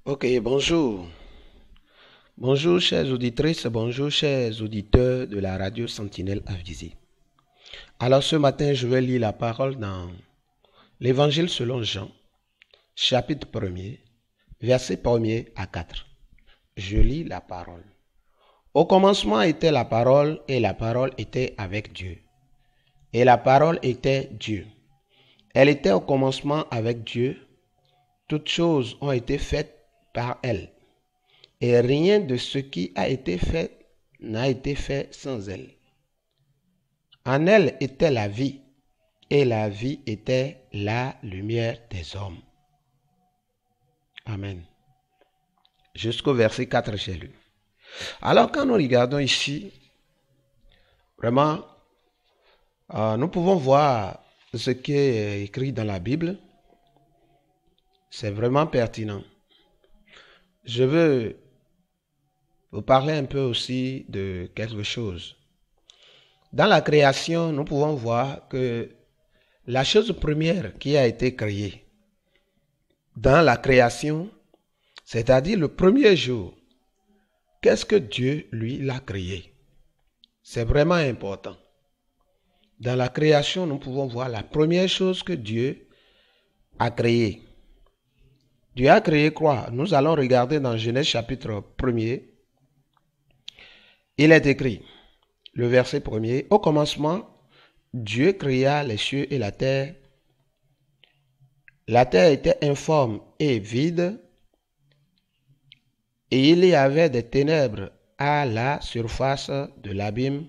Ok, bonjour. Bonjour chères auditrices, bonjour chers auditeurs de la radio Sentinelle Avisée. Alors ce matin, je vais lire la parole dans l'Évangile selon Jean, chapitre 1er, verset 1er à 4. Je lis la parole. Au commencement était la parole, et la parole était avec Dieu. Et la parole était Dieu. Elle était au commencement avec Dieu. Toutes choses ont été faites par elle. Et rien de ce qui a été fait n'a été fait sans elle. En elle était la vie, et la vie était la lumière des hommes. Amen. Jusqu'au verset 4, j'ai lu. Alors quand nous regardons ici, vraiment, nous pouvons voir ce qui est écrit dans la Bible. C'est vraiment pertinent. Je veux vous parler un peu aussi de quelque chose. Dans la création, nous pouvons voir que la chose première qui a été créée dans la création, c'est-à-dire le premier jour, qu'est-ce que Dieu, lui, l'a créé? C'est vraiment important. Dans la création, nous pouvons voir la première chose que Dieu a créée. Dieu a créé quoi? Nous allons regarder dans Genèse chapitre 1er. Il est écrit, le verset 1er, au commencement, Dieu créa les cieux et la terre. La terre était informe et vide, et il y avait des ténèbres à la surface de l'abîme,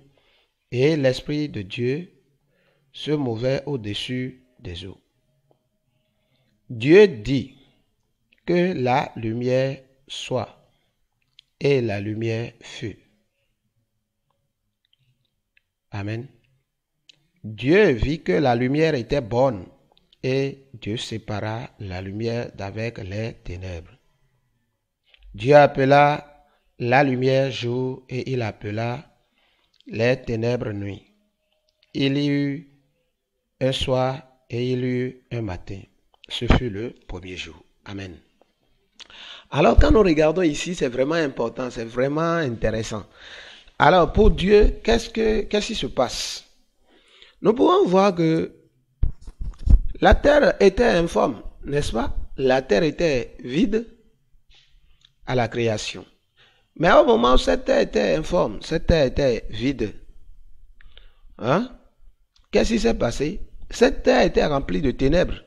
et l'Esprit de Dieu se mouvait au-dessus des eaux. Dieu dit que la lumière soit, et la lumière fut. Amen. Dieu vit que la lumière était bonne, et Dieu sépara la lumière d'avec les ténèbres. Dieu appela la lumière jour, et il appela les ténèbres nuit. Il y eut un soir, et il y eut un matin. Ce fut le premier jour. Amen. Alors quand nous regardons ici, c'est vraiment important, c'est vraiment intéressant. Alors pour Dieu, qu'est-ce qui se passe? Nous pouvons voir que la terre était informe, n'est-ce pas? La terre était vide à la création. Mais au moment où cette terre était informe, cette terre était vide, qu'est-ce qui s'est passé? Cette terre était remplie de ténèbres.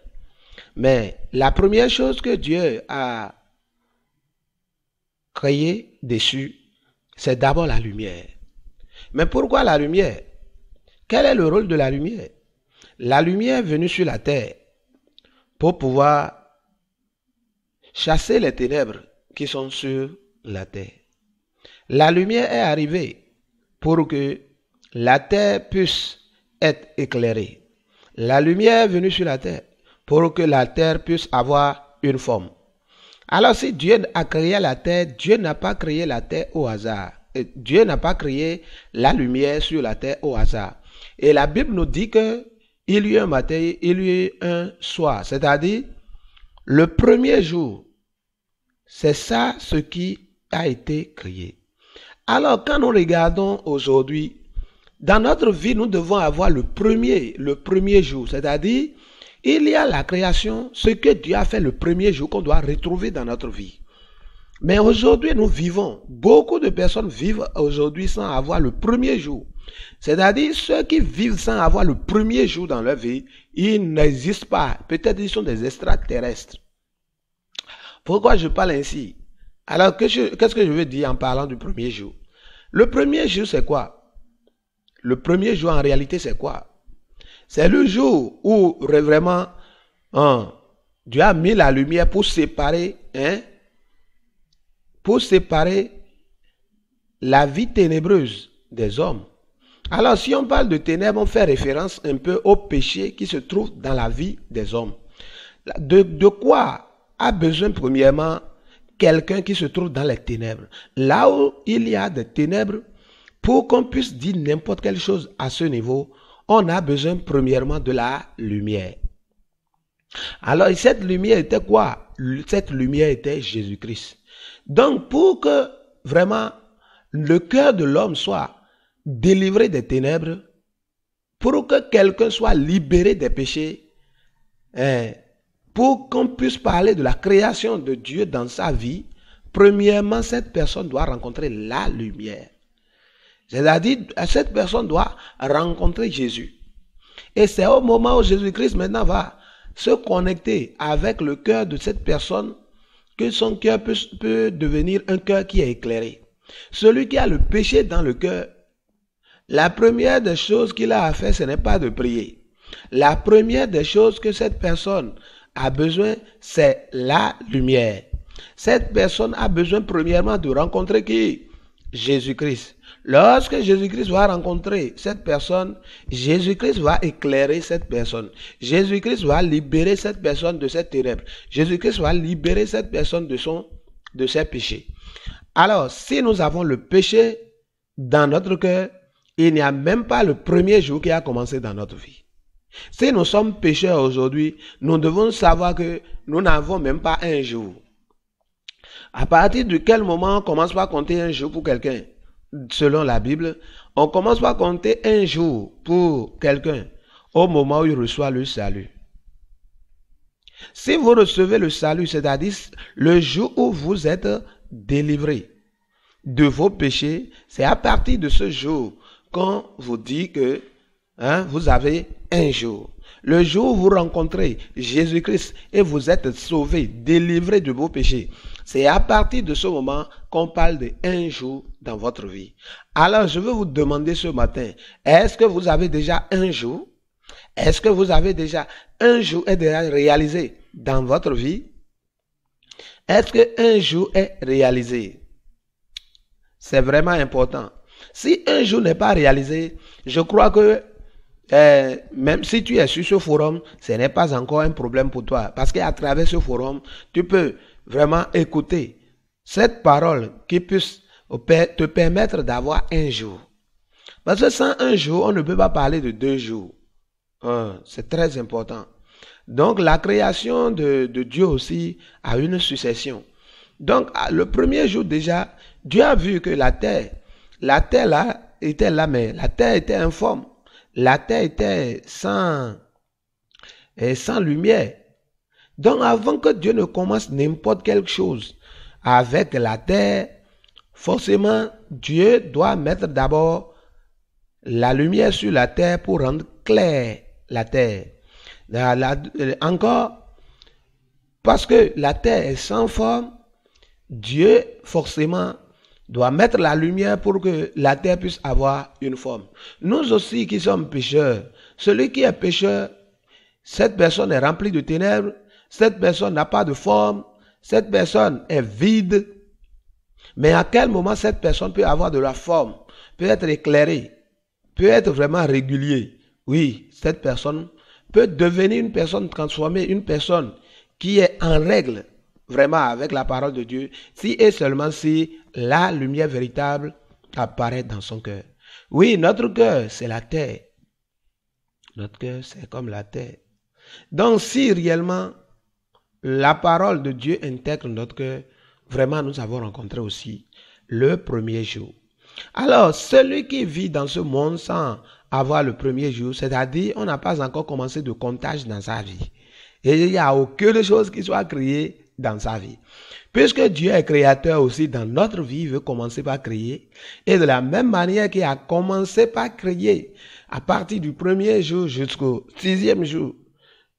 Mais la première chose que Dieu a créée dessus, c'est d'abord la lumière. Mais pourquoi la lumière? Quel est le rôle de la lumière? La lumière est venue sur la terre pour pouvoir chasser les ténèbres qui sont sur la terre. La lumière est arrivée pour que la terre puisse être éclairée. La lumière est venue sur la terre pour que la terre puisse avoir une forme. Alors si Dieu a créé la terre, Dieu n'a pas créé la terre au hasard. Dieu n'a pas créé la lumière sur la terre au hasard. Et la Bible nous dit qu'il y eut un matin, il y eut un soir. C'est-à-dire, le premier jour, c'est ça ce qui a été créé. Alors, quand nous regardons aujourd'hui, dans notre vie, nous devons avoir le premier jour. C'est-à-dire, il y a la création, ce que Dieu a fait le premier jour qu'on doit retrouver dans notre vie. Mais aujourd'hui, nous vivons, beaucoup de personnes vivent aujourd'hui sans avoir le premier jour. C'est-à-dire, ceux qui vivent sans avoir le premier jour dans leur vie, ils n'existent pas. Peut-être ils sont des extraterrestres. Pourquoi je parle ainsi? Alors, qu'est-ce que je veux dire en parlant du premier jour? Le premier jour, c'est quoi? Le premier jour, en réalité, c'est quoi? C'est le jour où vraiment Dieu a mis la lumière pour séparer, la vie ténébreuse des hommes. Alors, si on parle de ténèbres, on fait référence un peu au péché qui se trouve dans la vie des hommes. De quoi a besoin premièrement quelqu'un qui se trouve dans les ténèbres? Là où il y a des ténèbres, pour qu'on puisse dire n'importe quelle chose à ce niveau, on a besoin premièrement de la lumière. Alors, cette lumière était quoi? cette lumière était Jésus-Christ. Donc, pour que vraiment le cœur de l'homme soit délivré des ténèbres, pour que quelqu'un soit libéré des péchés, pour qu'on puisse parler de la création de Dieu dans sa vie, premièrement, cette personne doit rencontrer la lumière. C'est-à-dire, cette personne doit rencontrer Jésus. Et c'est au moment où Jésus-Christ maintenant va se connecter avec le cœur de cette personne que son cœur peut devenir un cœur qui est éclairé. Celui qui a le péché dans le cœur, la première des choses qu'il a à faire, ce n'est pas de prier. La première des choses que cette personne a besoin, c'est la lumière. Cette personne a besoin premièrement de rencontrer qui? Jésus-Christ. Lorsque Jésus-Christ va rencontrer cette personne, Jésus-Christ va éclairer cette personne. Jésus-Christ va libérer cette personne de ses ténèbres. Jésus-Christ va libérer cette personne de ses péchés. Alors, si nous avons le péché dans notre cœur, il n'y a même pas le premier jour qui a commencé dans notre vie. Si nous sommes pécheurs aujourd'hui, nous devons savoir que nous n'avons même pas un jour. À partir de quel moment on commence par compter un jour pour quelqu'un? Selon la Bible, on commence par compter un jour pour quelqu'un au moment où il reçoit le salut. Si vous recevez le salut, c'est-à-dire le jour où vous êtes délivré de vos péchés, c'est à partir de ce jour qu'on vous dit que vous avez un jour. Le jour où vous rencontrez Jésus-Christ et vous êtes sauvé, délivré de vos péchés, c'est à partir de ce moment qu'on parle de un jour dans votre vie. Alors, je veux vous demander ce matin, est-ce que vous avez déjà un jour? Est-ce que vous avez déjà un jour est déjà réalisé dans votre vie? Est-ce qu'un jour est réalisé? C'est vraiment important. Si un jour n'est pas réalisé, je crois que même si tu es sur ce forum, ce n'est pas encore un problème pour toi. Parce qu'à travers ce forum, tu peux vraiment écouter cette parole qui puisse te permettre d'avoir un jour. Parce que sans un jour, on ne peut pas parler de 2 jours. C'est très important. Donc la création de Dieu aussi a une succession. Donc le premier jour déjà, Dieu a vu que la terre là était là, mais la terre était informe. La terre était sans lumière. Donc avant que Dieu ne commence n'importe quelque chose avec la terre, forcément Dieu doit mettre d'abord la lumière sur la terre pour rendre claire la terre. Encore, parce que la terre est sans forme, Dieu forcément doit mettre la lumière pour que la terre puisse avoir une forme. Nous aussi qui sommes pécheurs, celui qui est pécheur, cette personne est remplie de ténèbres, cette personne n'a pas de forme, cette personne est vide. Mais à quel moment cette personne peut avoir de la forme, peut être éclairée, peut être vraiment régulier? Oui, cette personne peut devenir une personne transformée, une personne qui est en règle vraiment avec la parole de Dieu, si et seulement si la lumière véritable apparaît dans son cœur. Oui, notre cœur, c'est la terre. Notre cœur, c'est comme la terre. Donc, si réellement la parole de Dieu intègre notre cœur, vraiment, nous avons rencontré aussi le premier jour. Alors, celui qui vit dans ce monde sans avoir le premier jour, c'est-à-dire, on n'a pas encore commencé de comptage dans sa vie. Et il n'y a aucune chose qui soit créée dans sa vie. Puisque Dieu est créateur aussi dans notre vie, il veut commencer par créer. Et de la même manière qu'il a commencé par créer, à partir du premier jour jusqu'au 6e jour,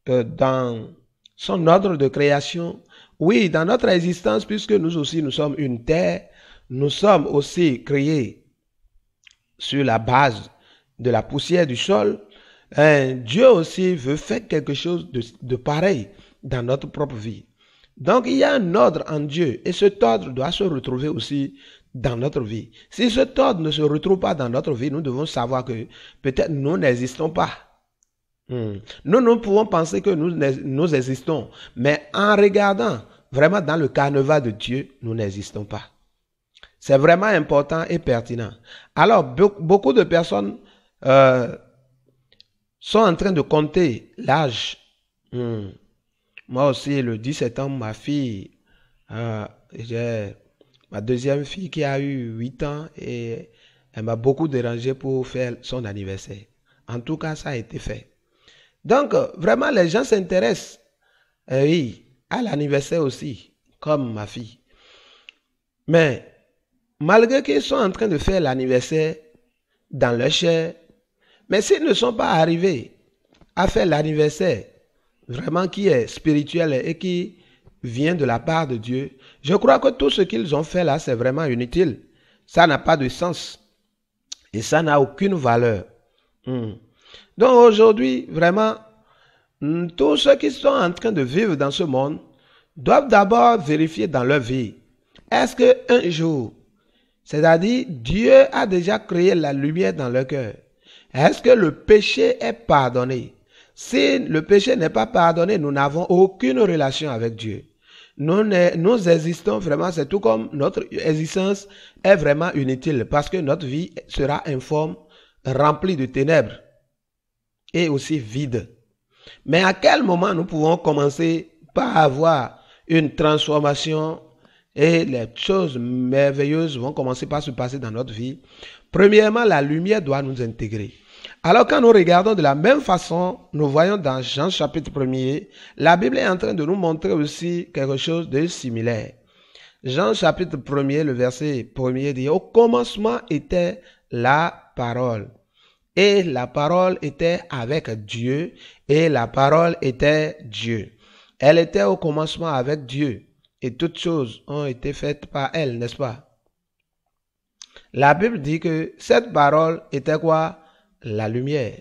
dans son ordre de création, oui, dans notre existence, puisque nous aussi, nous sommes une terre, nous sommes aussi créés sur la base de la poussière du sol. Dieu aussi veut faire quelque chose de pareil dans notre propre vie. Donc, il y a un ordre en Dieu et cet ordre doit se retrouver aussi dans notre vie. Si cet ordre ne se retrouve pas dans notre vie, nous devons savoir que peut-être nous n'existons pas. Nous pouvons penser que nous existons, mais en regardant vraiment dans le carnaval de Dieu, nous n'existons pas. C'est vraiment important et pertinent. Alors, beaucoup de personnes sont en train de compter l'âge. Moi aussi, le 10 septembre, ma fille, j'ai ma deuxième fille qui a eu 8 ans et elle m'a beaucoup dérangé pour faire son anniversaire. En tout cas, ça a été fait. Donc, vraiment, les gens s'intéressent, oui, à l'anniversaire aussi, comme ma fille. Mais, malgré qu'ils sont en train de faire l'anniversaire dans leur chair, mais s'ils ne sont pas arrivés à faire l'anniversaire vraiment qui est spirituel et qui vient de la part de Dieu, je crois que tout ce qu'ils ont fait là, c'est vraiment inutile. Ça n'a pas de sens et ça n'a aucune valeur. Donc aujourd'hui, vraiment, tous ceux qui sont en train de vivre dans ce monde doivent d'abord vérifier dans leur vie. Est-ce qu'un jour, c'est-à-dire Dieu a déjà créé la lumière dans leur cœur? Est-ce que le péché est pardonné? Si le péché n'est pas pardonné, nous n'avons aucune relation avec Dieu. Nous existons vraiment, c'est tout comme notre existence est vraiment inutile parce que notre vie sera informe, remplie de ténèbres et aussi vide. Mais à quel moment nous pouvons commencer par avoir une transformation et les choses merveilleuses vont commencer par se passer dans notre vie? Premièrement, la lumière doit nous intégrer. Alors quand nous regardons de la même façon, nous voyons dans Jean chapitre 1er, la Bible est en train de nous montrer aussi quelque chose de similaire. Jean chapitre 1er, le verset 1er dit, au commencement était la parole. Et la parole était avec Dieu, et la parole était Dieu. Elle était au commencement avec Dieu, et toutes choses ont été faites par elle, n'est-ce pas? La Bible dit que cette parole était quoi? La lumière.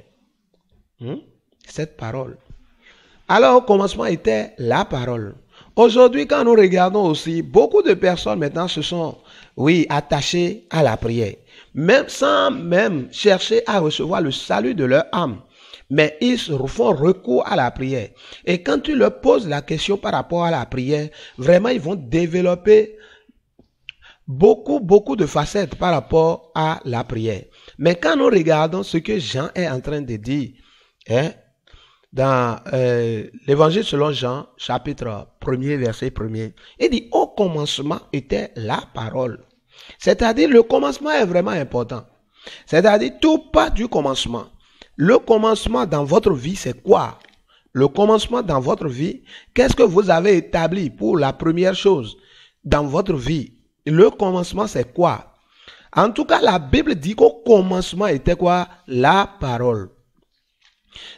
Cette parole. Alors au commencement était la parole. Aujourd'hui, quand nous regardons aussi, beaucoup de personnes maintenant se sont, oui, attachées à la prière. Même sans même chercher à recevoir le salut de leur âme. Mais ils font recours à la prière. Et quand tu leur poses la question par rapport à la prière, vraiment ils vont développer beaucoup de facettes par rapport à la prière. Mais quand nous regardons ce que Jean est en train de dire, dans l'évangile selon Jean, chapitre 1er, verset 1er, il dit, au commencement était la parole. C'est-à-dire, le commencement est vraiment important. C'est-à-dire, tout part du commencement. Le commencement dans votre vie, c'est quoi? Le commencement dans votre vie, qu'est-ce que vous avez établi pour la première chose dans votre vie? Le commencement, c'est quoi? En tout cas, la Bible dit qu'au commencement était quoi? La parole.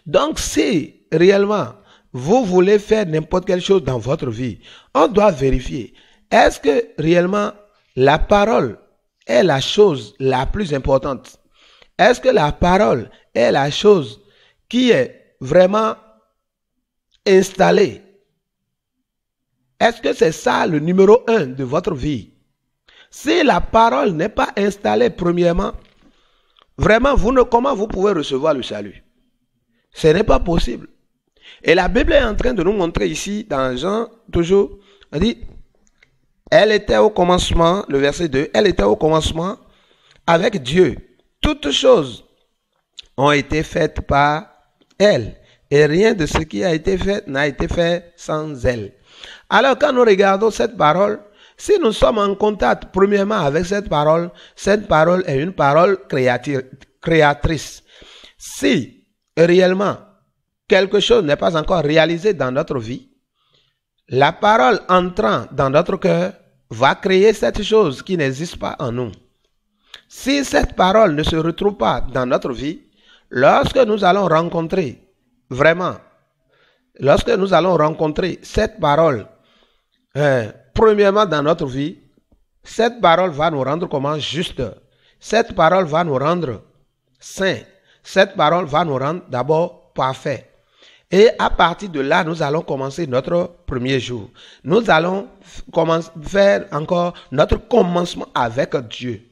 Donc, si réellement vous voulez faire n'importe quelle chose dans votre vie, on doit vérifier. Est-ce que réellement la parole est la chose la plus importante? Est-ce que la parole est la chose qui est vraiment installée? Est-ce que c'est ça le numéro 1 de votre vie? Si la parole n'est pas installée premièrement, vraiment, comment vous pouvez recevoir le salut? Ce n'est pas possible. Et la Bible est en train de nous montrer ici, dans Jean, toujours, elle dit, elle était au commencement, le verset 2, elle était au commencement avec Dieu. Toutes choses ont été faites par elle. Et rien de ce qui a été fait n'a été fait sans elle. Alors quand nous regardons cette parole, si nous sommes en contact premièrement avec cette parole est une parole créatrice. Si réellement quelque chose n'est pas encore réalisé dans notre vie, la parole entrant dans notre cœur va créer cette chose qui n'existe pas en nous. Si cette parole ne se retrouve pas dans notre vie, lorsque nous allons rencontrer cette parole, premièrement dans notre vie, cette parole va nous rendre comment? Juste. Cette parole va nous rendre saints. Cette parole va nous rendre d'abord parfaits. Et à partir de là, nous allons commencer notre premier jour. Nous allons faire encore notre commencement avec Dieu.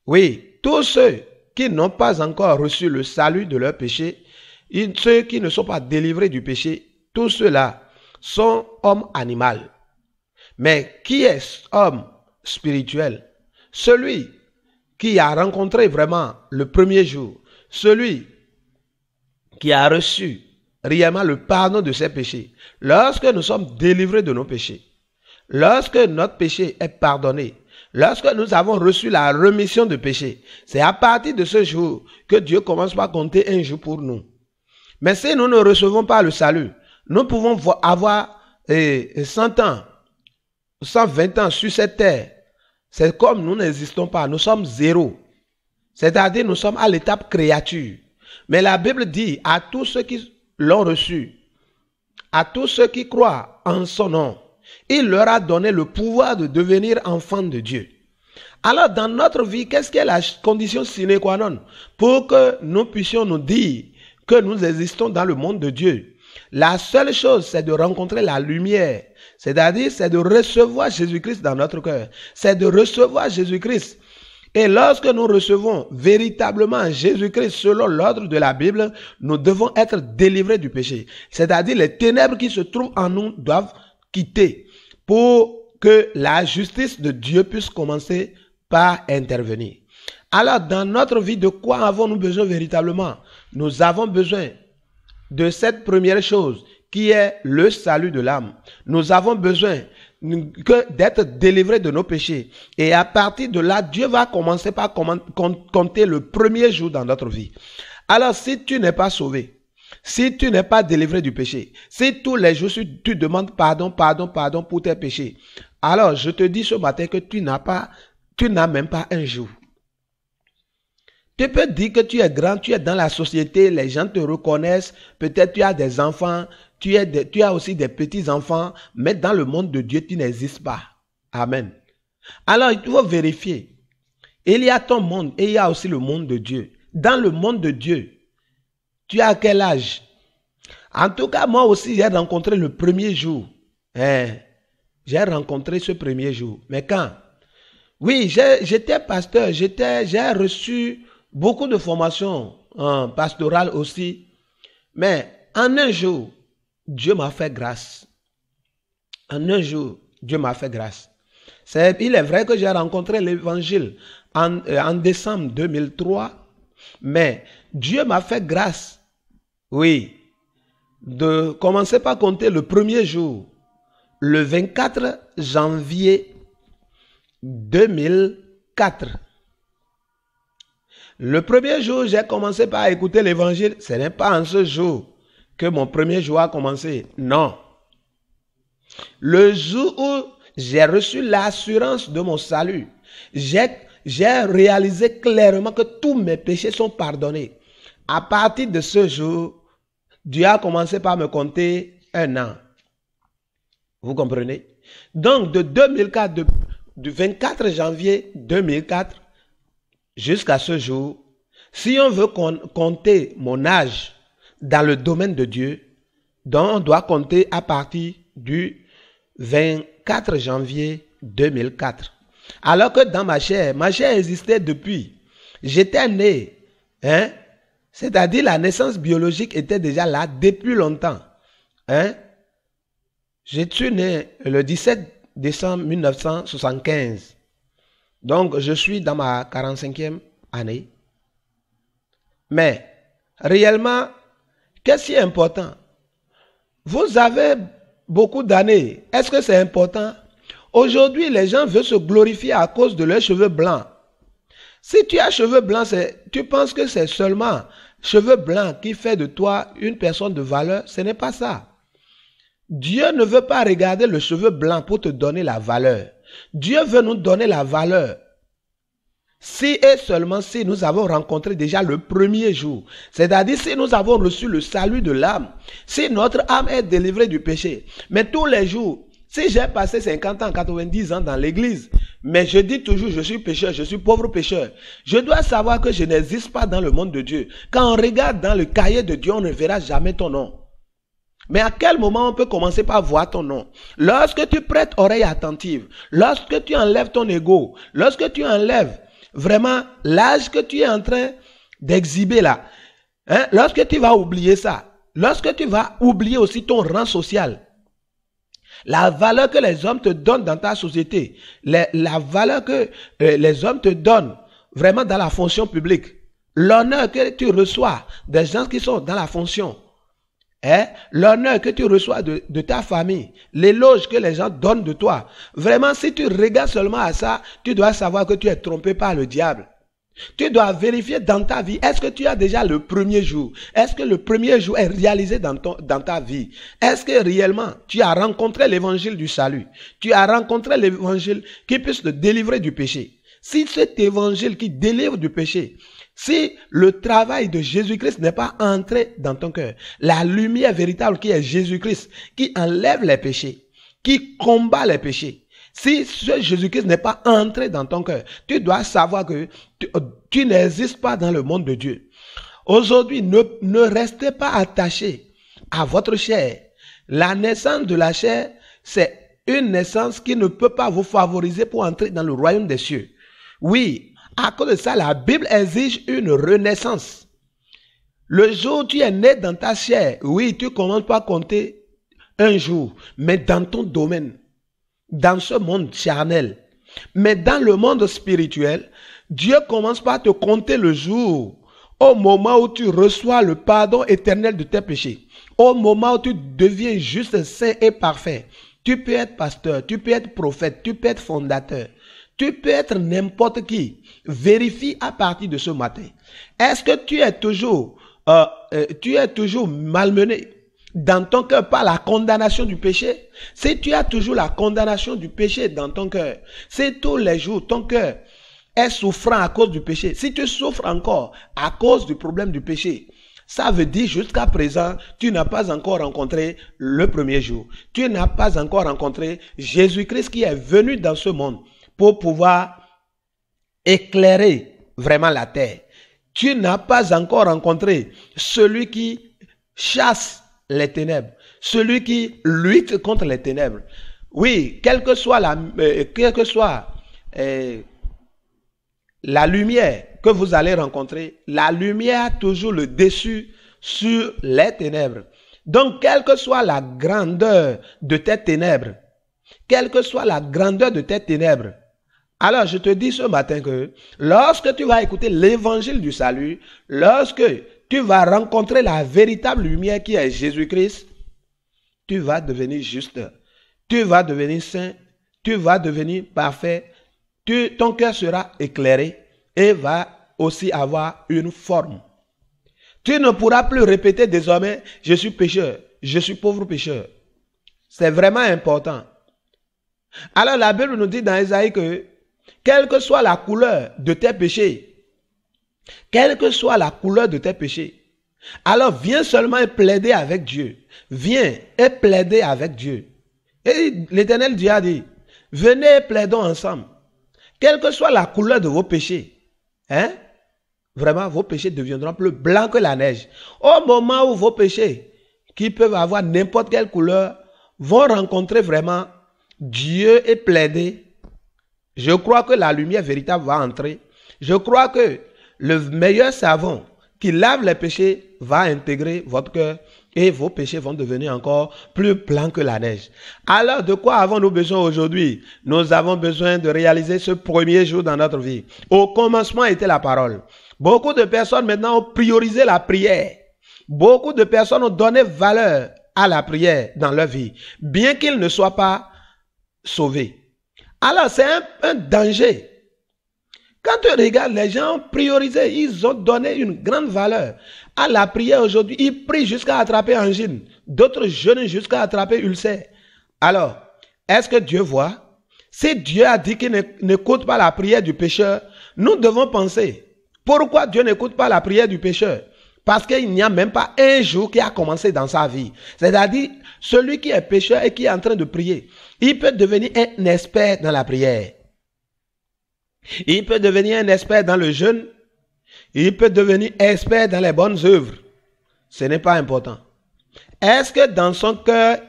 Oui, tous ceux qui n'ont pas encore reçu le salut de leur péché, ceux qui ne sont pas délivrés du péché, tous ceux-là sont hommes animaux. Mais qui est homme spirituel? Celui qui a rencontré vraiment le premier jour, celui qui a reçu réellement le pardon de ses péchés, lorsque nous sommes délivrés de nos péchés, lorsque notre péché est pardonné, lorsque nous avons reçu la rémission de péché, c'est à partir de ce jour que Dieu commence par compter un jour pour nous. Mais si nous ne recevons pas le salut, nous pouvons avoir 100 ans, 120 ans sur cette terre. C'est comme nous n'existons pas, nous sommes zéro. C'est-à-dire nous sommes à l'étape créature. Mais la Bible dit à tous ceux qui l'ont reçu, à tous ceux qui croient en son nom, il leur a donné le pouvoir de devenir enfants de Dieu. Alors dans notre vie, qu'est-ce qui est la condition sine qua non pour que nous puissions nous dire que nous existons dans le monde de Dieu? La seule chose, c'est de rencontrer la lumière. C'est-à-dire, c'est de recevoir Jésus-Christ dans notre cœur. C'est de recevoir Jésus-Christ. Et lorsque nous recevons véritablement Jésus-Christ selon l'ordre de la Bible, nous devons être délivrés du péché. C'est-à-dire, les ténèbres qui se trouvent en nous doivent quitter pour que la justice de Dieu puisse commencer par intervenir. Alors, dans notre vie, de quoi avons-nous besoin véritablement? Nous avons besoin de cette première chose qui est le salut de l'âme. Nous avons besoin d'être délivrés de nos péchés. Et à partir de là, Dieu va commencer par compter le premier jour dans notre vie. Alors, si tu n'es pas sauvé, si tu n'es pas délivré du péché, si tous les jours tu demandes pardon pour tes péchés, alors je te dis ce matin que tu n'as même pas un jour. Tu peux dire que tu es grand, tu es dans la société, les gens te reconnaissent, peut-être tu as des enfants, tu as aussi des petits-enfants, mais dans le monde de Dieu, tu n'existes pas. Amen. Alors, il faut vérifier. Il y a ton monde et il y a aussi le monde de Dieu. Dans le monde de Dieu, tu as quel âge? En tout cas, moi aussi, j'ai rencontré le premier jour. J'ai rencontré ce premier jour. Mais quand? Oui, j'étais pasteur, j'ai reçu beaucoup de formations pastorales aussi. Mais en un jour, Dieu m'a fait grâce. En un jour, Dieu m'a fait grâce. Il est vrai que j'ai rencontré l'évangile en décembre 2003, mais Dieu m'a fait grâce, oui, de commencer par compter le premier jour, le 24 janvier 2004. Le premier jour, j'ai commencé par écouter l'évangile. Ce n'est pas en ce jour que mon premier jour a commencé. Non. Le jour où j'ai reçu l'assurance de mon salut, j'ai réalisé clairement que tous mes péchés sont pardonnés. À partir de ce jour, Dieu a commencé par me compter un an. Vous comprenez? Donc, de 2004, du 24 janvier 2004 jusqu'à ce jour, si on veut compter mon âge dans le domaine de Dieu, donc on doit compter à partir du 24 janvier 2004. Alors que dans ma chair existait depuis. J'étais né, c'est-à-dire la naissance biologique était déjà là depuis longtemps. Je suis né le 17 décembre 1975. Donc, je suis dans ma 45e année. Mais, réellement, qu'est-ce qui est important? Vous avez beaucoup d'années. Est-ce que c'est important? Aujourd'hui, les gens veulent se glorifier à cause de leurs cheveux blancs. Si tu as cheveux blancs, tu penses que c'est seulement cheveux blancs qui fait de toi une personne de valeur. Ce n'est pas ça. Dieu ne veut pas regarder le cheveu blanc pour te donner la valeur. Dieu veut nous donner la valeur. Si et seulement si nous avons rencontré déjà le premier jour, c'est-à-dire si nous avons reçu le salut de l'âme, si notre âme est délivrée du péché. Mais tous les jours, si j'ai passé 50 ans, 90 ans dans l'église, mais je dis toujours je suis pécheur, je suis pauvre pécheur, je dois savoir que je n'existe pas dans le monde de Dieu. Quand on regarde dans le cahier de Dieu, on ne verra jamais ton nom. Mais à quel moment on peut commencer par voir ton nom? Lorsque tu prêtes oreille attentive, lorsque tu enlèves ton ego, lorsque tu enlèves vraiment l'âge que tu es en train d'exhiber là, lorsque tu vas oublier ça, lorsque tu vas oublier aussi ton rang social, la valeur que les hommes te donnent dans ta société, la valeur que les hommes te donnent vraiment dans la fonction publique, l'honneur que tu reçois des gens qui sont dans la fonction, l'honneur que tu reçois de ta famille, l'éloge que les gens donnent de toi. Vraiment, si tu regardes seulement à ça, tu dois savoir que tu es trompé par le diable. Tu dois vérifier dans ta vie, est-ce que tu as déjà le premier jour? Est-ce que le premier jour est réalisé dans ta vie? Est-ce que réellement tu as rencontré l'évangile du salut? Tu as rencontré l'évangile qui puisse te délivrer du péché? Si cet évangile qui délivre du péché, si le travail de Jésus-Christ n'est pas entré dans ton cœur, la lumière véritable qui est Jésus-Christ, qui enlève les péchés, qui combat les péchés, si ce Jésus-Christ n'est pas entré dans ton cœur, tu dois savoir que tu n'existes pas dans le monde de Dieu. Aujourd'hui, ne restez pas attachés à votre chair. La naissance de la chair, c'est une naissance qui ne peut pas vous favoriser pour entrer dans le royaume des cieux. Oui, à cause de ça, la Bible exige une renaissance. Le jour où tu es né dans ta chair, oui, tu commences pas à compter un jour, mais dans ton domaine, dans ce monde charnel. Mais dans le monde spirituel, Dieu commence par te compter le jour, au moment où tu reçois le pardon éternel de tes péchés, au moment où tu deviens juste, saint et parfait. Tu peux être pasteur, tu peux être prophète, tu peux être fondateur. Tu peux être n'importe qui. Vérifie à partir de ce matin. Est-ce que tu es toujours malmené dans ton cœur par la condamnation du péché? Si tu as toujours la condamnation du péché dans ton cœur, si tous les jours ton cœur est souffrant à cause du péché, si tu souffres encore à cause du problème du péché, ça veut dire jusqu'à présent, tu n'as pas encore rencontré le premier jour. Tu n'as pas encore rencontré Jésus-Christ qui est venu dans ce monde pour pouvoir éclairer vraiment la terre. Tu n'as pas encore rencontré celui qui chasse les ténèbres, celui qui lutte contre les ténèbres. Oui, quelle que soit la lumière que vous allez rencontrer, la lumière a toujours le dessus sur les ténèbres. Donc, quelle que soit la grandeur de tes ténèbres, quelle que soit la grandeur de tes ténèbres, alors je te dis ce matin que lorsque tu vas écouter l'évangile du salut, lorsque tu vas rencontrer la véritable lumière qui est Jésus-Christ, tu vas devenir juste, tu vas devenir saint, tu vas devenir parfait, ton cœur sera éclairé et va aussi avoir une forme. Tu ne pourras plus répéter désormais, je suis pécheur, je suis pauvre pécheur. C'est vraiment important. Alors la Bible nous dit dans Ésaïe que, quelle que soit la couleur de tes péchés, quelle que soit la couleur de tes péchés, alors viens seulement et plaider avec Dieu. Viens et plaider avec Dieu. Et l'Éternel Dieu a dit, venez et plaidons ensemble. Quelle que soit la couleur de vos péchés, vraiment vos péchés deviendront plus blancs que la neige. Au moment où vos péchés, qui peuvent avoir n'importe quelle couleur, vont rencontrer vraiment Dieu et plaider, je crois que la lumière véritable va entrer. Je crois que le meilleur savon qui lave les péchés va intégrer votre cœur et vos péchés vont devenir encore plus blancs que la neige. Alors, de quoi avons-nous besoin aujourd'hui? Nous avons besoin de réaliser ce premier jour dans notre vie. Au commencement était la parole. Beaucoup de personnes maintenant ont priorisé la prière. Beaucoup de personnes ont donné valeur à la prière dans leur vie, bien qu'ils ne soient pas sauvés. Alors, c'est un danger. Quand tu regardes, les gens ont priorisé, ils ont donné une grande valeur à la prière aujourd'hui. Ils prient jusqu'à attraper angine. D'autres jeûnent jusqu'à attraper ulcère. Alors, est-ce que Dieu voit? Si Dieu a dit qu'il n'écoute pas la prière du pécheur, nous devons penser, pourquoi Dieu n'écoute pas la prière du pécheur? Parce qu'il n'y a même pas un jour qui a commencé dans sa vie. C'est-à-dire, celui qui est pécheur et qui est en train de prier, il peut devenir un expert dans la prière. Il peut devenir un expert dans le jeûne. Il peut devenir expert dans les bonnes œuvres. Ce n'est pas important. Est-ce que dans son cœur,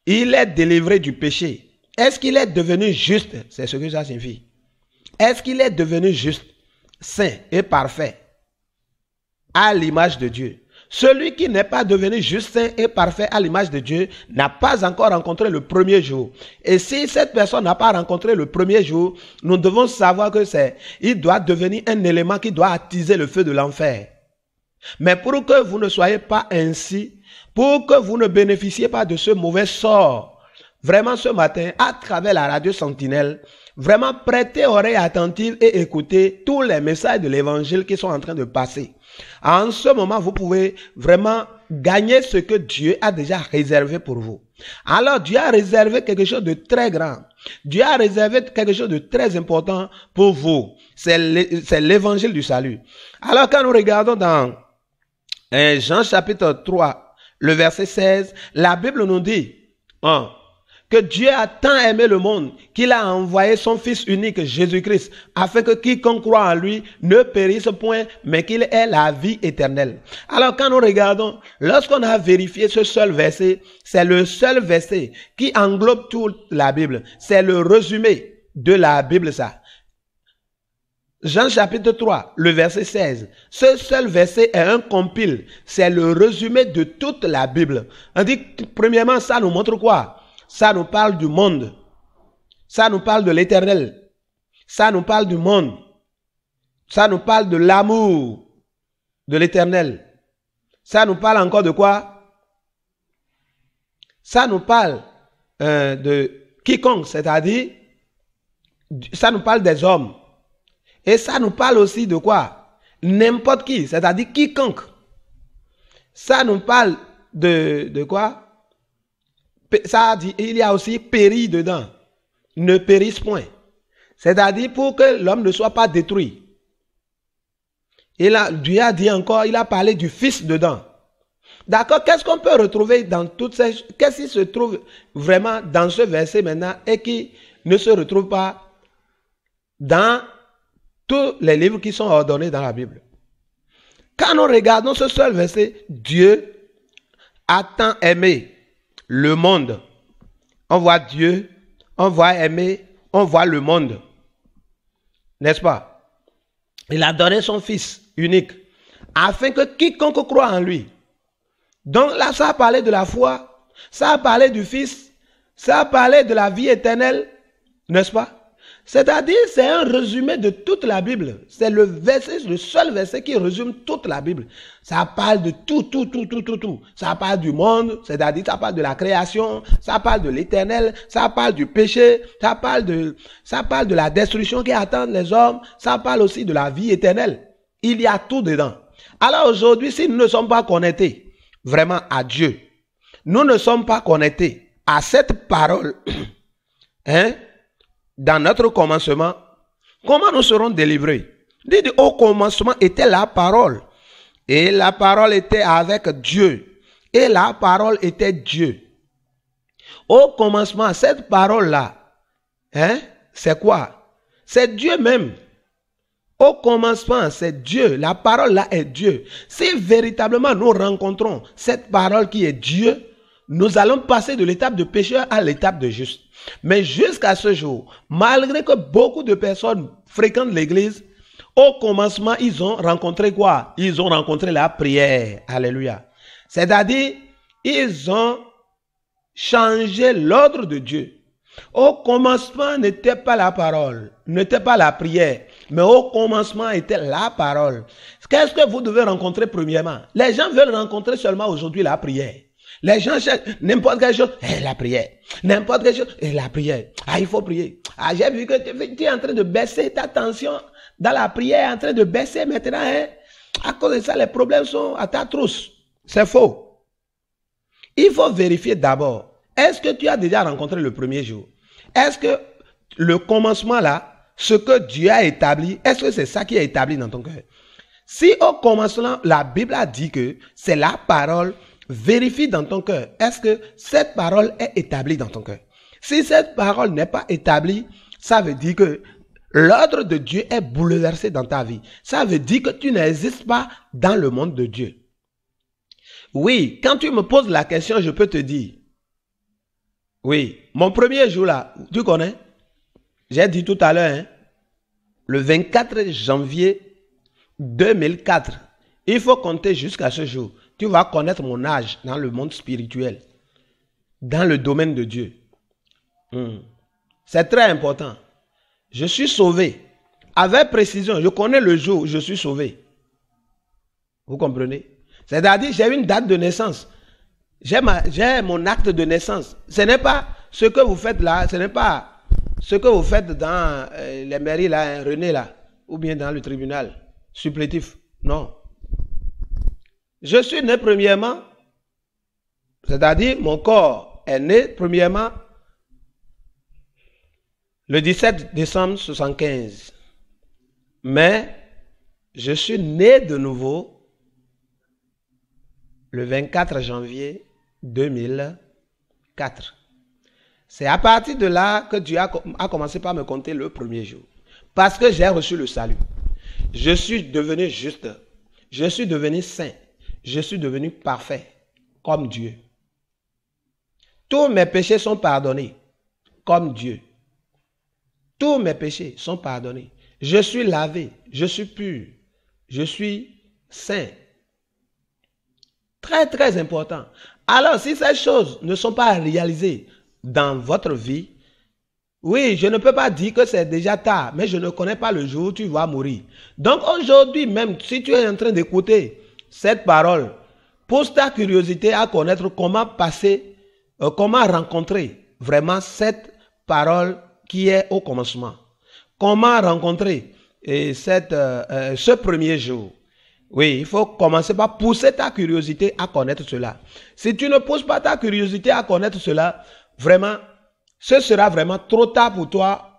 il est délivré du péché? Est-ce qu'il est devenu juste? C'est ce que ça signifie. Est-ce qu'il est devenu juste, saint et parfait à l'image de Dieu? Celui qui n'est pas devenu juste, saint et parfait à l'image de Dieu n'a pas encore rencontré le premier jour. Et si cette personne n'a pas rencontré le premier jour, nous devons savoir que il doit devenir un élément qui doit attiser le feu de l'enfer. Mais pour que vous ne soyez pas ainsi, pour que vous ne bénéficiez pas de ce mauvais sort. Vraiment ce matin, à travers la radio Sentinelle, vraiment prêtez oreille attentive et écoutez tous les messages de l'évangile qui sont en train de passer. En ce moment, vous pouvez vraiment gagner ce que Dieu a déjà réservé pour vous. Alors, Dieu a réservé quelque chose de très grand. Dieu a réservé quelque chose de très important pour vous. C'est l'évangile du salut. Alors, quand nous regardons dans Jean chapitre 3, le verset 16, la Bible nous dit que Dieu a tant aimé le monde qu'il a envoyé son Fils unique, Jésus-Christ, afin que quiconque croit en lui ne périsse point, mais qu'il ait la vie éternelle. Alors quand nous regardons, lorsqu'on a vérifié ce seul verset, c'est le seul verset qui englobe toute la Bible. C'est le résumé de la Bible, ça. Jean chapitre 3, le verset 16. Ce seul verset est un compile. C'est le résumé de toute la Bible. On dit, premièrement, ça nous montre quoi? Ça nous parle du monde. Ça nous parle de l'éternel. Ça nous parle du monde. Ça nous parle de l'amour de l'éternel. Ça nous parle encore de quoi? Ça nous parle de quiconque, c'est-à-dire, ça nous parle des hommes. Et ça nous parle aussi de quoi? N'importe qui, c'est-à-dire quiconque. Ça nous parle de quoi? Ça dit, il y a aussi péri dedans. Ne périsse point. C'est-à-dire pour que l'homme ne soit pas détruit. Dieu a dit encore, il a parlé du Fils dedans. D'accord? Qu'est-ce qu'on peut retrouver dans toutes ces... Qu'est-ce qui se trouve vraiment dans ce verset maintenant et qui ne se retrouve pas dans tous les livres qui sont ordonnés dans la Bible? Quand nous regardons ce seul verset, Dieu a tant aimé le monde. On voit Dieu, on voit aimer, on voit le monde. N'est-ce pas? Il a donné son Fils unique afin que quiconque croit en lui. Donc là, ça a parlé de la foi, ça a parlé du Fils, ça a parlé de la vie éternelle, n'est-ce pas? C'est-à-dire, c'est un résumé de toute la Bible. C'est le seul verset qui résume toute la Bible. Ça parle de tout. Ça parle du monde, c'est-à-dire, ça parle de la création, ça parle de l'éternel, ça parle du péché, ça parle de la destruction qui attend les hommes, ça parle aussi de la vie éternelle. Il y a tout dedans. Alors aujourd'hui, si nous ne sommes pas connectés vraiment à Dieu, nous ne sommes pas connectés à cette parole, dans notre commencement, comment nous serons délivrés? Dites, au commencement était la parole. Et la parole était avec Dieu. Et la parole était Dieu. Au commencement, cette parole-là, c'est quoi? C'est Dieu même. Au commencement, c'est Dieu. La parole-là est Dieu. Si véritablement nous rencontrons cette parole qui est Dieu, nous allons passer de l'étape de pécheur à l'étape de juste. Mais jusqu'à ce jour, malgré que beaucoup de personnes fréquentent l'église, au commencement, ils ont rencontré quoi? Ils ont rencontré la prière. Alléluia. C'est-à-dire, ils ont changé l'ordre de Dieu. Au commencement n'était pas la parole, n'était pas la prière, mais au commencement était la parole. Qu'est-ce que vous devez rencontrer premièrement? Les gens veulent rencontrer seulement aujourd'hui la prière. Les gens cherchent n'importe quelle chose, la prière. N'importe quelle chose, la prière. Ah, il faut prier. Ah, j'ai vu que tu es en train de baisser ta tension dans la prière, en train de baisser maintenant. À cause de ça, les problèmes sont à ta trousse. C'est faux. Il faut vérifier d'abord. Est-ce que tu as déjà rencontré le premier jour? Est-ce que le commencement là, ce que Dieu a établi, est-ce que c'est ça qui est établi dans ton cœur? Si au commencement, la Bible a dit que c'est la parole, vérifie dans ton cœur. Est-ce que cette parole est établie dans ton cœur? Si cette parole n'est pas établie, ça veut dire que l'ordre de Dieu est bouleversé dans ta vie. Ça veut dire que tu n'existes pas dans le monde de Dieu. Oui, quand tu me poses la question, je peux te dire, oui, mon premier jour là, tu connais? J'ai dit tout à l'heure, le 24 janvier 2004, il faut compter jusqu'à ce jour. Tu vas connaître mon âge dans le monde spirituel, dans le domaine de Dieu. C'est très important. Je suis sauvé. Avec précision, je connais le jour où je suis sauvé. Vous comprenez? C'est-à-dire, j'ai une date de naissance. J'ai mon acte de naissance. Ce n'est pas ce que vous faites là, ce n'est pas ce que vous faites dans les mairies là, René là, ou bien dans le tribunal supplétif. Non. Je suis né premièrement, c'est-à-dire mon corps est né premièrement le 17 décembre 1975. Mais je suis né de nouveau le 24 janvier 2004. C'est à partir de là que Dieu a commencé par me compter le premier jour. Parce que j'ai reçu le salut. Je suis devenu juste. Je suis devenu saint. Je suis devenu parfait comme Dieu. Tous mes péchés sont pardonnés comme Dieu. Tous mes péchés sont pardonnés. Je suis lavé. Je suis pur. Je suis saint. Très, très important. Alors, si ces choses ne sont pas réalisées dans votre vie, oui, je ne peux pas dire que c'est déjà tard, mais je ne connais pas le jour où tu vas mourir. Donc, aujourd'hui même, si tu es en train d'écouter cette parole, pose ta curiosité à connaître comment passer, comment rencontrer vraiment cette parole qui est au commencement. Comment rencontrer ce premier jour. Oui, il faut commencer par pousser ta curiosité à connaître cela. Si tu ne pousses pas ta curiosité à connaître cela, vraiment, ce sera vraiment trop tard pour toi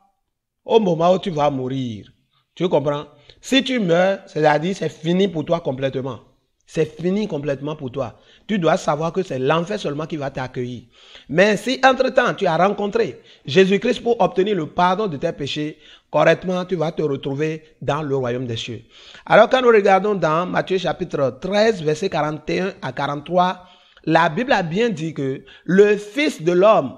au moment où tu vas mourir. Tu comprends? Si tu meurs, c'est-à-dire c'est fini pour toi complètement. C'est fini complètement pour toi. Tu dois savoir que c'est l'enfer seulement qui va t'accueillir. Mais si entre-temps tu as rencontré Jésus-Christ pour obtenir le pardon de tes péchés, correctement, tu vas te retrouver dans le royaume des cieux. Alors quand nous regardons dans Matthieu chapitre 13, versets 41 à 43, la Bible a bien dit que le Fils de l'homme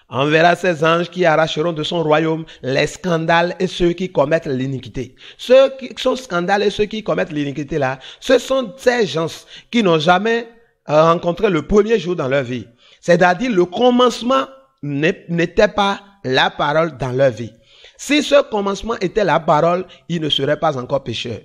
enverra ses anges qui arracheront de son royaume les scandales et ceux qui commettent l'iniquité. Ceux qui sont scandales et ceux qui commettent l'iniquité là, ce sont ces gens qui n'ont jamais rencontré le premier jour dans leur vie. C'est-à-dire le commencement n'était pas la parole dans leur vie. Si ce commencement était la parole, ils ne seraient pas encore pécheurs.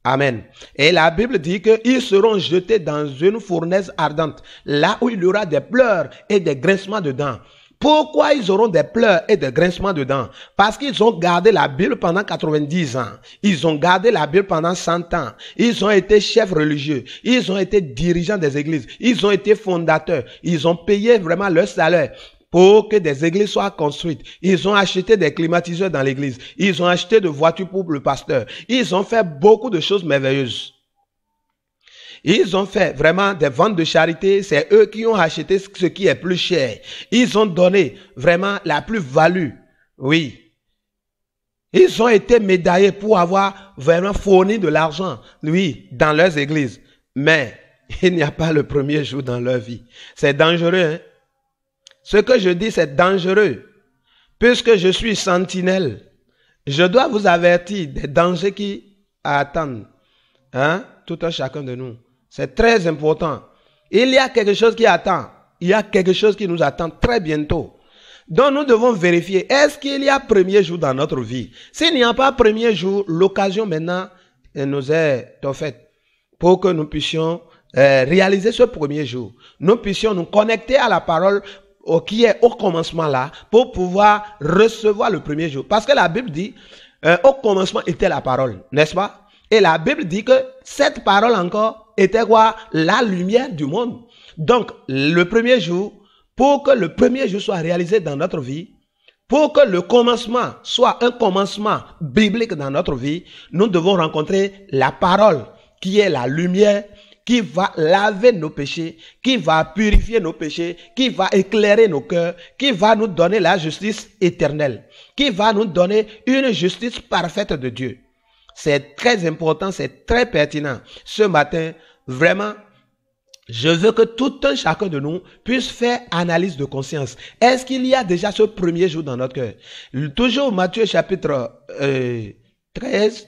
Amen. Et la Bible dit qu'ils seront jetés dans une fournaise ardente, là où il y aura des pleurs et des grincements de dents. Pourquoi ils auront des pleurs et des grincements de dents? Parce qu'ils ont gardé la Bible pendant 90 ans. Ils ont gardé la Bible pendant 100 ans. Ils ont été chefs religieux. Ils ont été dirigeants des églises. Ils ont été fondateurs. Ils ont payé vraiment leur salaire pour que des églises soient construites. Ils ont acheté des climatiseurs dans l'église. Ils ont acheté des voitures pour le pasteur. Ils ont fait beaucoup de choses merveilleuses. Ils ont fait vraiment des ventes de charité. C'est eux qui ont acheté ce qui est plus cher. Ils ont donné vraiment la plus-value. Oui. Ils ont été médaillés pour avoir vraiment fourni de l'argent, oui, dans leurs églises. Mais il n'y a pas le premier jour dans leur vie. C'est dangereux, hein? Ce que je dis, c'est dangereux. Puisque je suis sentinelle, je dois vous avertir des dangers qui attendent, hein, tout un chacun de nous. C'est très important. Il y a quelque chose qui attend. Il y a quelque chose qui nous attend très bientôt. Donc nous devons vérifier, est-ce qu'il y a premier jour dans notre vie? S'il n'y a pas premier jour, l'occasion maintenant nous est offerte pour que nous puissions réaliser ce premier jour. Nous puissions nous connecter à la parole qui est au commencement là, pour pouvoir recevoir le premier jour. Parce que la Bible dit, au commencement était la parole, n'est-ce pas? Et la Bible dit que cette parole encore était quoi? La lumière du monde. Donc, le premier jour, pour que le premier jour soit réalisé dans notre vie, pour que le commencement soit un commencement biblique dans notre vie, nous devons rencontrer la parole qui est la lumière, qui va laver nos péchés, qui va purifier nos péchés, qui va éclairer nos cœurs, qui va nous donner la justice éternelle, qui va nous donner une justice parfaite de Dieu. C'est très important, c'est très pertinent. Ce matin, vraiment, je veux que tout un chacun de nous puisse faire analyse de conscience. Est-ce qu'il y a déjà ce premier jour dans notre cœur? Toujours Matthieu chapitre 13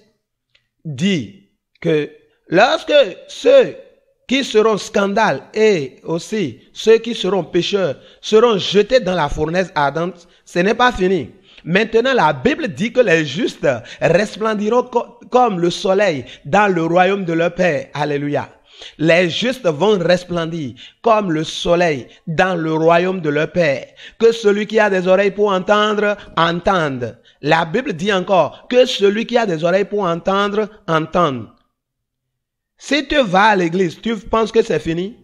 dit que lorsque ceux qui seront scandales et aussi ceux qui seront pécheurs seront jetés dans la fournaise ardente, ce n'est pas fini. Maintenant, la Bible dit que les justes resplendiront comme le soleil dans le royaume de leur Père. Alléluia. Les justes vont resplendir comme le soleil dans le royaume de leur Père. Que celui qui a des oreilles pour entendre, entende. La Bible dit encore que celui qui a des oreilles pour entendre, entende. Si tu vas à l'église, tu penses que c'est fini?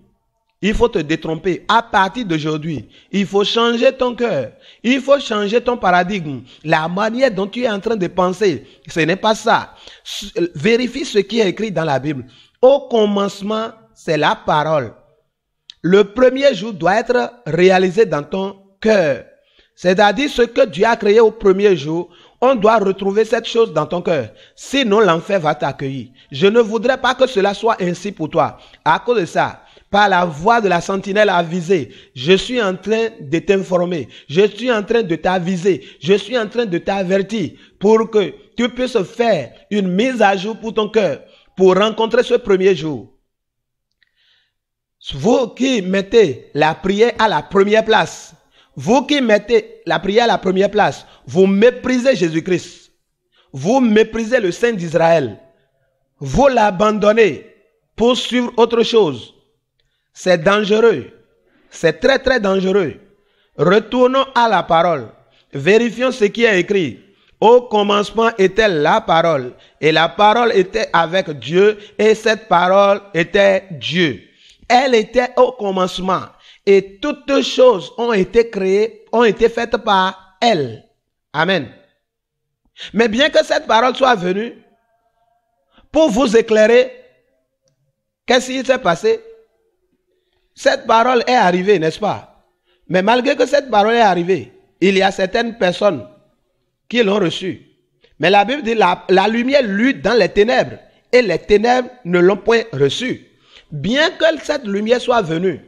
Il faut te détromper. À partir d'aujourd'hui, il faut changer ton cœur. Il faut changer ton paradigme. La manière dont tu es en train de penser, ce n'est pas ça. Vérifie ce qui est écrit dans la Bible. Au commencement, c'est la parole. Le premier jour doit être réalisé dans ton cœur. C'est-à-dire ce que Dieu a créé au premier jour, on doit retrouver cette chose dans ton cœur. Sinon, l'enfer va t'accueillir. Je ne voudrais pas que cela soit ainsi pour toi. À cause de ça, par la voix de la sentinelle avisée, je suis en train de t'informer. Je suis en train de t'aviser. Je suis en train de t'avertir pour que tu puisses faire une mise à jour pour ton cœur, pour rencontrer ce premier jour. Vous qui mettez la prière à la première place, vous qui mettez la prière à la première place, vous méprisez Jésus-Christ. Vous méprisez le Saint d'Israël. Vous l'abandonnez pour suivre autre chose. C'est dangereux. C'est très très dangereux. Retournons à la parole. Vérifions ce qui est écrit. Au commencement était la parole. Et la parole était avec Dieu. Et cette parole était Dieu. Elle était au commencement. Et toutes choses ont été créées, ont été faites par elle. Amen. Mais bien que cette parole soit venue pour vous éclairer, qu'est-ce qui s'est passé? Cette parole est arrivée, n'est-ce pas? Mais malgré que cette parole est arrivée, il y a certaines personnes qui l'ont reçue. Mais la Bible dit la lumière luit dans les ténèbres et les ténèbres ne l'ont point reçue. Bien que cette lumière soit venue,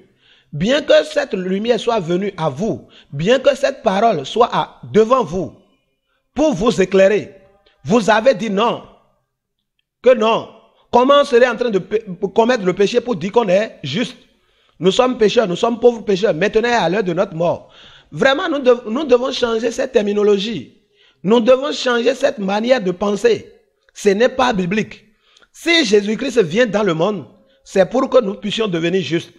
bien que cette lumière soit venue à vous, bien que cette parole soit devant vous, pour vous éclairer, vous avez dit non, que non. Comment on serait en train de commettre le péché pour dire qu'on est juste? Nous sommes pécheurs, nous sommes pauvres pécheurs, maintenant à l'heure de notre mort. Vraiment, nous devons changer cette terminologie. Nous devons changer cette manière de penser. Ce n'est pas biblique. Si Jésus-Christ vient dans le monde, c'est pour que nous puissions devenir justes.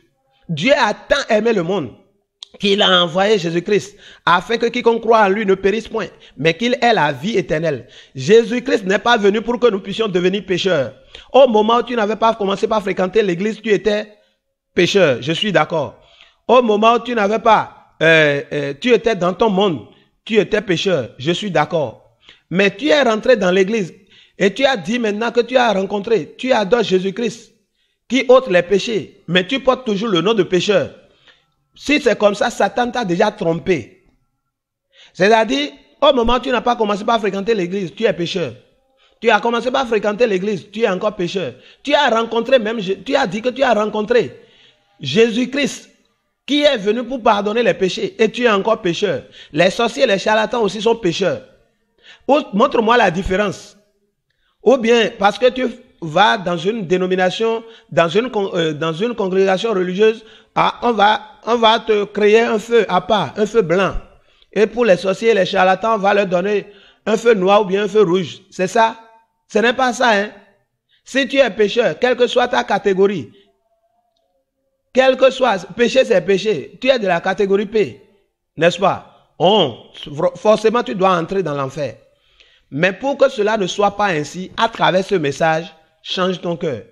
Dieu a tant aimé le monde qu'il a envoyé Jésus-Christ afin que quiconque croit en lui ne périsse point, mais qu'il ait la vie éternelle. Jésus-Christ n'est pas venu pour que nous puissions devenir pécheurs. Au moment où tu n'avais pas commencé par fréquenter l'église, tu étais pécheur, je suis d'accord. Au moment où tu n'avais pas, tu étais dans ton monde, tu étais pécheur, je suis d'accord. Mais tu es rentré dans l'église et tu as dit maintenant que tu as rencontré, tu adores Jésus-Christ qui ôte les péchés, mais tu portes toujours le nom de pécheur. Si c'est comme ça, Satan t'a déjà trompé. C'est-à-dire, au moment où tu n'as pas commencé par fréquenter l'église, tu es pécheur. Tu as commencé par fréquenter l'église, tu es encore pécheur. Tu as rencontré même, tu as dit que tu as rencontré Jésus-Christ qui est venu pour pardonner les péchés et tu es encore pécheur. Les sorciers et les charlatans aussi sont pécheurs. Montre-moi la différence. Ou bien parce que tu vas dans une dénomination, dans une congrégation religieuse, on va te créer un feu à part, un feu blanc. Et pour les sorciers et les charlatans, on va leur donner un feu noir ou bien un feu rouge. C'est ça? Ce n'est pas ça, hein? Si tu es pécheur, quelle que soit ta catégorie, quel que soit, péché c'est péché, tu es de la catégorie P, n'est-ce pas? Forcément tu dois entrer dans l'enfer. Mais pour que cela ne soit pas ainsi, à travers ce message, change ton cœur.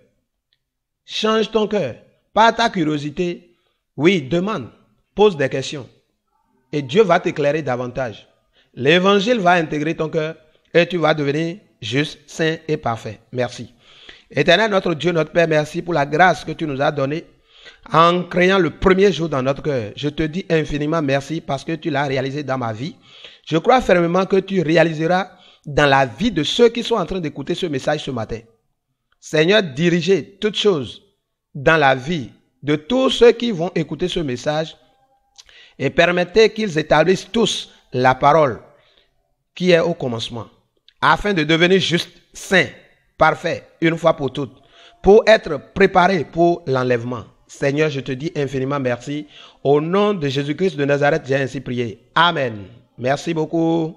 Change ton cœur. Par ta curiosité, oui, demande, pose des questions. Et Dieu va t'éclairer davantage. L'évangile va intégrer ton cœur et tu vas devenir juste, saint et parfait. Merci. Éternel, notre Dieu, notre Père, merci pour la grâce que tu nous as donnée en créant le premier jour dans notre cœur. Je te dis infiniment merci parce que tu l'as réalisé dans ma vie. Je crois fermement que tu réaliseras dans la vie de ceux qui sont en train d'écouter ce message ce matin. Seigneur, dirigez toutes choses dans la vie de tous ceux qui vont écouter ce message et permettez qu'ils établissent tous la parole qui est au commencement, afin de devenir juste, saint, parfait, une fois pour toutes, pour être préparés pour l'enlèvement. Seigneur, je te dis infiniment merci. Au nom de Jésus-Christ de Nazareth, j'ai ainsi prié. Amen. Merci beaucoup.